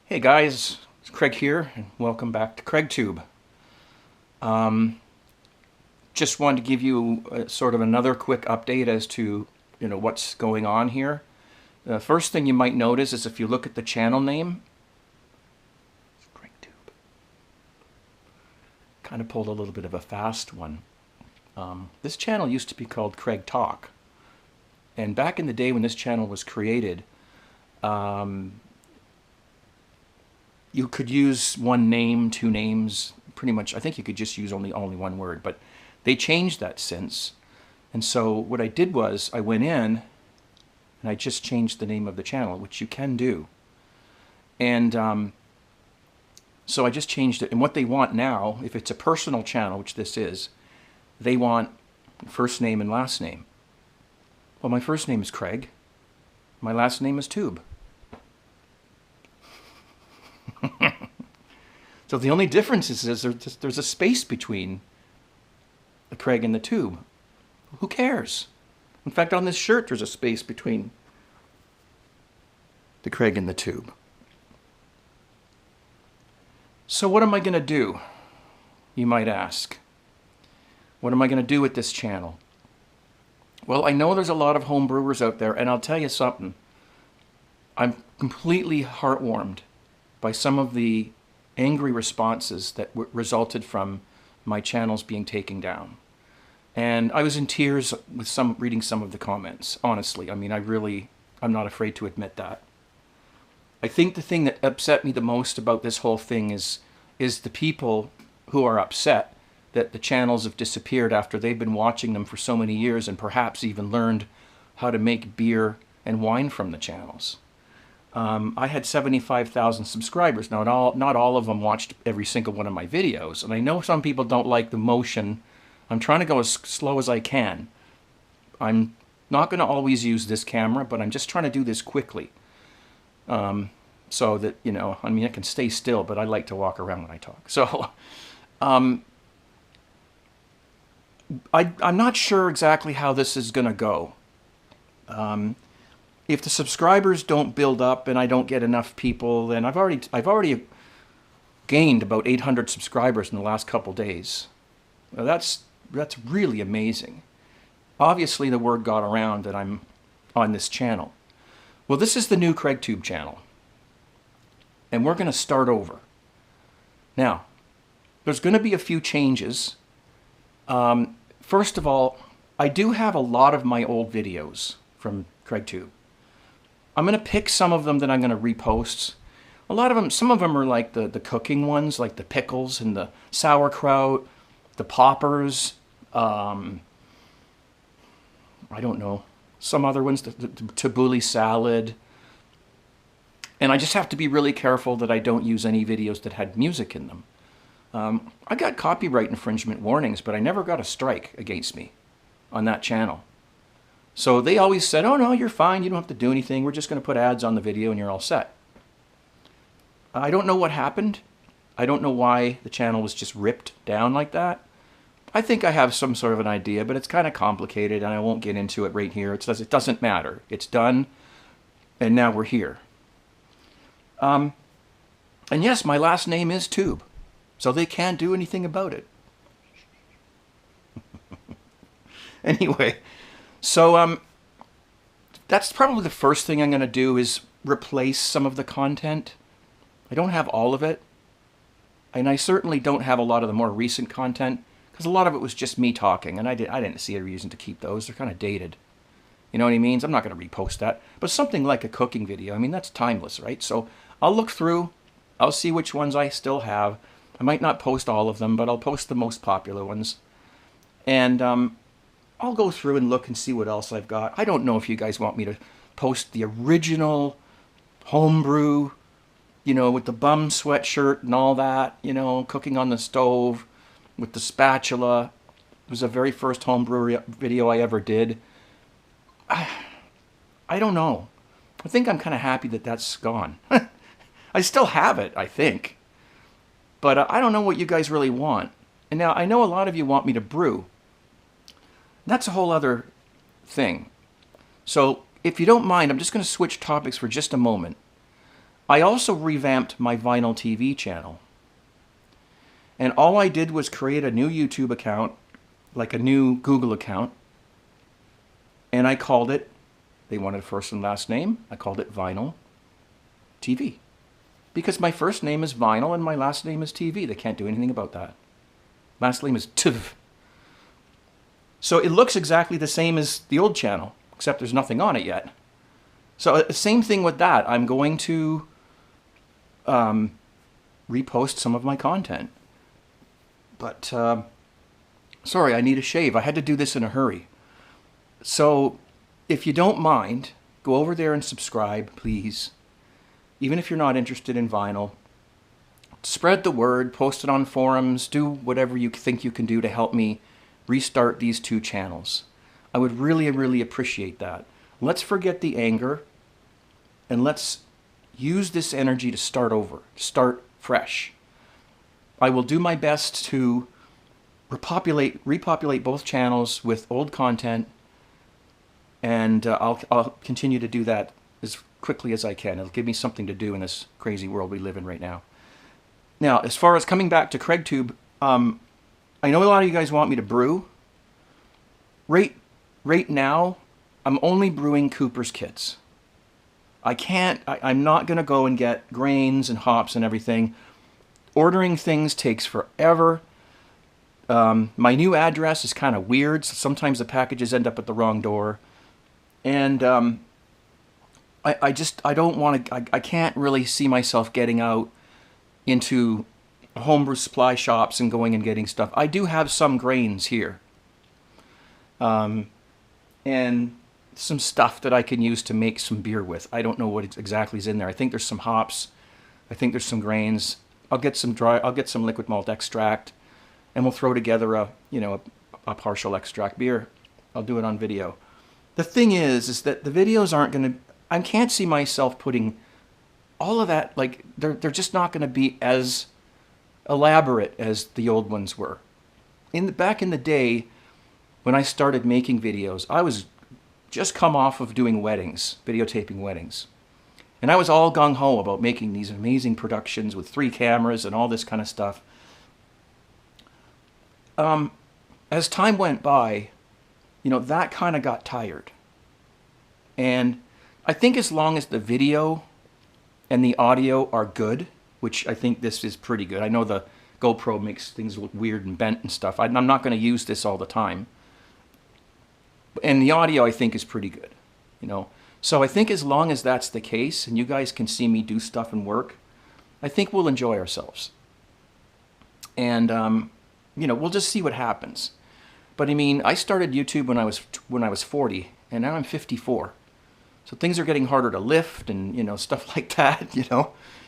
Hey guys, it's Craig here, and welcome back to CraigTube. Just wanted to give you sort of another quick update as to what's going on here. The first thing you might notice is if you look at the channel name, CraigTube. Kind of pulled a little bit of a fast one. This channel used to be called CraigTalk, and back in the day when this channel was created, you could use one name, two names, pretty much. I think you could just use only one word, but they changed that since. And so what I did was I went in and I just changed the name of the channel, which you can do. And so I just changed it. And what they want now, if it's a personal channel, which this is, they want first name and last name. Well, my first name is Craig. My last name is Tube. So the only difference is there's a space between the Craig and the Tube. Who cares? In fact, on this shirt, there's a space between the Craig and the Tube. So what am I going to do? You might ask. What am I going to do with this channel? Well, I know there's a lot of home brewers out there, and I'll tell you something. I'm completely heartwarmed by some of the angry responses that resulted from my channels being taken down. And I was in tears with reading some of the comments, honestly. I mean, I'm not afraid to admit that. I think the thing that upset me the most about this whole thing is the people who are upset that the channels have disappeared after they've been watching them for so many years and perhaps even learned how to make beer and wine from the channels. I had 75,000 subscribers. Now, not all of them watched every single one of my videos. And I know some people don't like the motion. I'm trying to go as slow as I can. I'm not going to always use this camera, but I'm just trying to do this quickly. So that, I mean, I can stay still, but I like to walk around when I talk. So, I'm not sure exactly how this is going to go. If the subscribers don't build up and I don't get enough people, then I've already gained about 800 subscribers in the last couple days. Now that's really amazing. Obviously, the word got around that I'm on this channel. Well, this is the new CraigTube channel, and we're going to start over. Now, there's going to be a few changes. First of all, I do have a lot of my old videos from CraigTube. I'm going to pick some of them that I'm going to repost. A lot of them, some of them are like the cooking ones, like the pickles and the sauerkraut, the poppers. I don't know. Some other ones, the tabbouleh salad. And I just have to be really careful that I don't use any videos that had music in them. I got copyright infringement warnings, but I never got a strike against me on that channel. So they always said, oh no, you're fine, you don't have to do anything, we're just going to put ads on the video and you're all set. I don't know what happened. I don't know why the channel was just ripped down like that. I think I have some sort of an idea, but it's kind of complicated and I won't get into it right here. It doesn't matter. It's done, and now we're here. And yes, my last name is Tube, so they can't do anything about it. Anyway. So that's probably the first thing I'm going to do is replace some of the content. I don't have all of it. And I certainly don't have a lot of the more recent content because a lot of it was just me talking. And I didn't see a reason to keep those. They're kind of dated. You know what I mean? So I'm not going to repost that. But something like a cooking video, I mean, that's timeless, right? So I'll look through. I'll see which ones I still have. I might not post all of them, but I'll post the most popular ones. And I'll go through and look and see what else I've got. I don't know if you guys want me to post the original homebrew, with the bum sweatshirt and all that, cooking on the stove with the spatula. It was the very first homebrew video I ever did. I don't know. I think I'm kind of happy that that's gone. I still have it, I think. But I don't know what you guys really want. And now I know a lot of you want me to brew. That's a whole other thing. So if you don't mind, I'm just going to switch topics for just a moment. I also revamped my Vinyl TV channel. And all I did was create a new YouTube account, like a new Google account, and I called it, they wanted a first and last name, I called it Vinyl TV. Because my first name is Vinyl and my last name is TV. They can't do anything about that. Last name is TV. So it looks exactly the same as the old channel, except there's nothing on it yet. So same thing with that. I'm going to repost some of my content. But, sorry, I need a shave. I had to do this in a hurry. So if you don't mind, go over there and subscribe, please. Even if you're not interested in vinyl. Spread the word, post it on forums, do whatever you think you can do to help me restart these two channels. I would really, really appreciate that. Let's forget the anger, and let's use this energy to start over, start fresh. I will do my best to repopulate both channels with old content, and I'll continue to do that as quickly as I can. It'll give me something to do in this crazy world we live in right now. Now, as far as coming back to CraigTube, I know a lot of you guys want me to brew. Right now, I'm only brewing Cooper's kits. I'm not going to go and get grains and hops and everything. Ordering things takes forever. My new address is kind of weird, so sometimes the packages end up at the wrong door. And I don't want to, I can't really see myself getting out into homebrew supply shops and going and getting stuff. I do have some grains here. And some stuff that I can use to make some beer with. I don't know what exactly is in there. I think there's some hops. I think there's some grains. I'll get some liquid malt extract, and we'll throw together a partial extract beer. I'll do it on video. The thing is that the videos aren't going to, I can't see myself putting all of that, like, they're just not going to be as elaborate as the old ones were. Back in the day, when I started making videos, I was just come off of doing weddings, videotaping weddings. And I was all gung-ho about making these amazing productions with 3 cameras and all this kind of stuff. As time went by, that kind of got tired. And I think as long as the video and the audio are good, which I think this is pretty good. I know the GoPro makes things look weird and bent and stuff. I'm not going to use this all the time. And the audio, I think, is pretty good, So I think as long as that's the case, and you guys can see me do stuff and work, I think we'll enjoy ourselves. And, we'll just see what happens. But I mean, I started YouTube when I was 40, and now I'm 54. So things are getting harder to lift, and stuff like that. You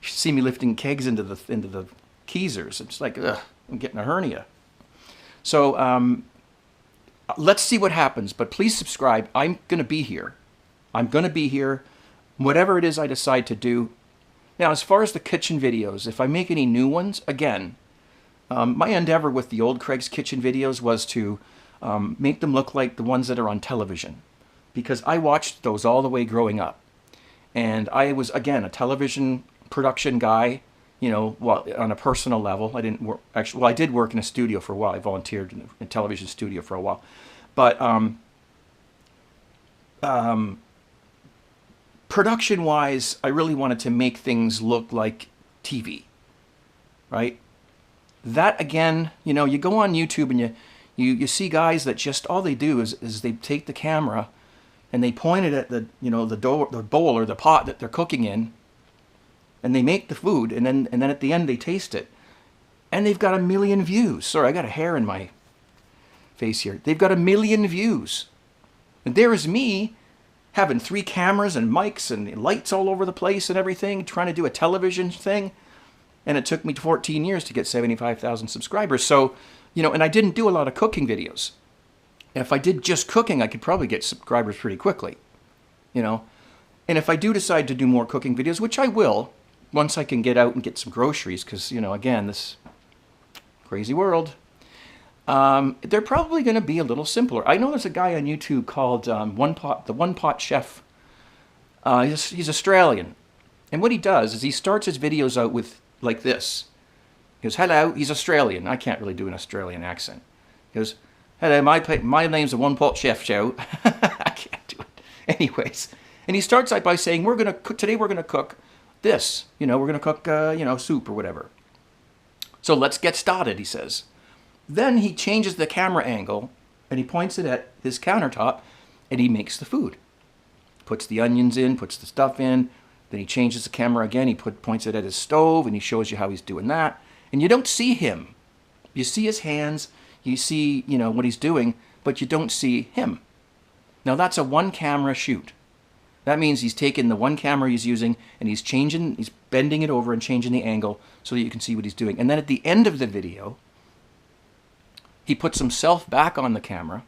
should see me lifting kegs into the keezers. It's like, ugh, I'm getting a hernia. So let's see what happens. But please subscribe. I'm going to be here. I'm going to be here. Whatever it is I decide to do. Now, as far as the kitchen videos, if I make any new ones, again, my endeavor with the old Craig's Kitchen videos was to make them look like the ones that are on television. Because I watched those all the way growing up. And I was, again, a television production guy, well, on a personal level. I didn't work, actually, well, I did work in a studio for a while. I volunteered in a television studio for a while. But production-wise, I really wanted to make things look like TV, right? That, again, you go on YouTube and you see guys that just, all they do is they take the camera and they point it at the bowl or the pot that they're cooking in, and they make the food, and then at the end they taste it, and they've got 1 million views. Sorry, I got a hair in my face here. They've got 1 million views, and there is me having 3 cameras and mics and lights all over the place and everything, trying to do a television thing, and it took me 14 years to get 75,000 subscribers. So, and I didn't do a lot of cooking videos. If I did just cooking, I could probably get subscribers pretty quickly, And if I do decide to do more cooking videos, which I will, once I can get out and get some groceries, because, again, this crazy world, they're probably going to be a little simpler. I know there's a guy on YouTube called the One Pot Chef. He's Australian, And what he does is he starts his videos out with like this. He goes, hello, he's Australian. I can't really do an Australian accent. He goes, hello, my name's the One Pot Chef Show. I can't do it. Anyways, and he starts out by saying, today we're going to cook this. You know, we're going to cook, soup or whatever. So let's get started, he says. Then he changes the camera angle and he points it at his countertop and he makes the food. Puts the onions in, puts the stuff in. Then he changes the camera again. He points it at his stove and he shows you how he's doing that. And you don't see him. You see his hands. You see, what he's doing, but you don't see him. Now that's a one camera shoot. That means he's taken the one camera he's using and he's bending it over and changing the angle so that you can see what he's doing. And then at the end of the video, he puts himself back on the camera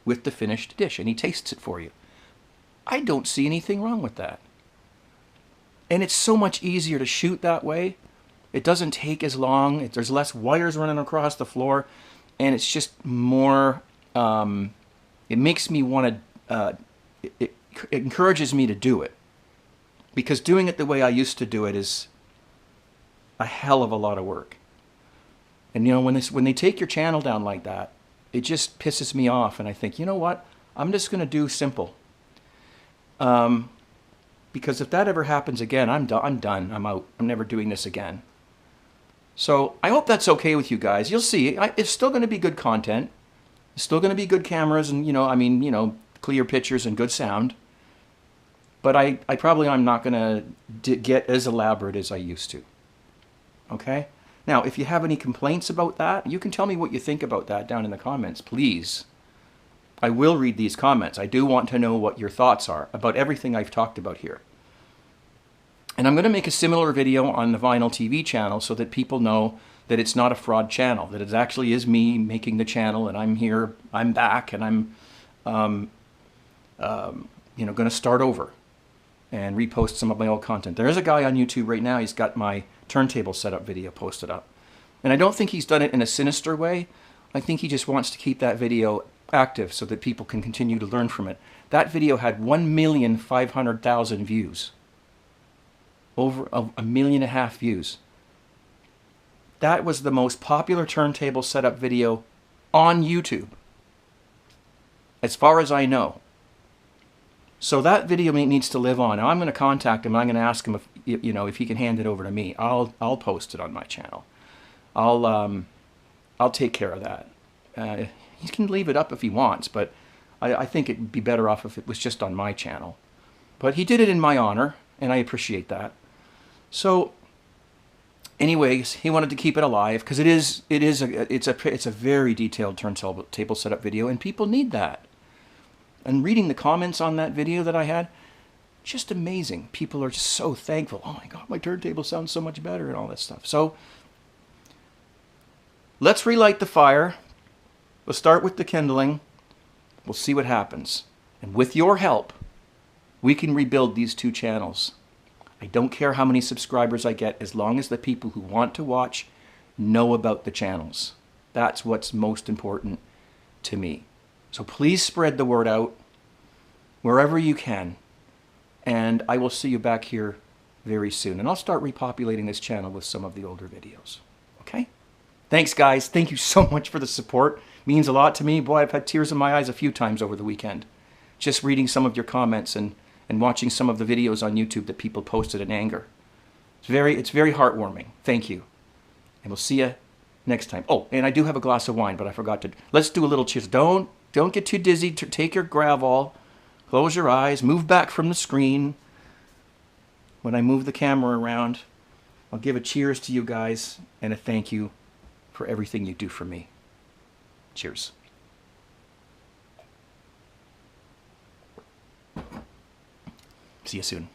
with the finished dish and he tastes it for you. I don't see anything wrong with that. And it's so much easier to shoot that way. It doesn't take as long. There's less wires running across the floor. And it's just more, it makes me want to, it encourages me to do it. Because doing it the way I used to do it is a hell of a lot of work. And when they take your channel down like that, it just pisses me off. And I think, you know what? I'm just going to do simple. Because if that ever happens again, I'm done. I'm out. I'm never doing this again. So I hope that's okay with you guys. You'll see. It's still going to be good content. It's still going to be good cameras and, clear pictures and good sound. But I'm not going to get as elaborate as I used to. Okay? Now, if you have any complaints about that, you can tell me what you think about that down in the comments, please. I will read these comments. I do want to know what your thoughts are about everything I've talked about here. And I'm going to make a similar video on the Vinyl TV channel so that people know that it's not a fraud channel, that it actually is me making the channel and I'm here, I'm back, and I'm going to start over and repost some of my old content. There is a guy on YouTube right now, he's got my turntable setup video posted up. And I don't think he's done it in a sinister way. I think he just wants to keep that video active so that people can continue to learn from it. That video had 1,500,000 views. Over 1.5 million views. That was the most popular turntable setup video on YouTube, as far as I know. So that video needs to live on. Now I'm going to contact him. I'm going to ask him if he can hand it over to me. I'll post it on my channel. I'll take care of that. He can leave it up if he wants, but I think it'd be better off if it was just on my channel. But he did it in my honor, and I appreciate that. So, anyways, he wanted to keep it alive because it's a very detailed turntable setup video, and people need that. And reading the comments on that video that I had, just amazing. People are just so thankful. Oh my God, my turntable sounds so much better and all that stuff. So, let's relight the fire. We'll start with the kindling. We'll see what happens. And with your help, we can rebuild these two channels. I don't care how many subscribers I get, as long as the people who want to watch know about the channels. That's what's most important to me. So please spread the word out wherever you can. And I will see you back here very soon. And I'll start repopulating this channel with some of the older videos. Okay? Thanks, guys. Thank you so much for the support. It means a lot to me. Boy, I've had tears in my eyes a few times over the weekend. Just reading some of your comments and watching some of the videos on YouTube that people posted in anger. It's very heartwarming. Thank you. And we'll see you next time. Oh, and I do have a glass of wine, but I forgot to. Let's do a little cheers. Don't get too dizzy. Take your Gravol. Close your eyes. Move back from the screen. When I move the camera around, I'll give a cheers to you guys and a thank you for everything you do for me. Cheers. See you soon.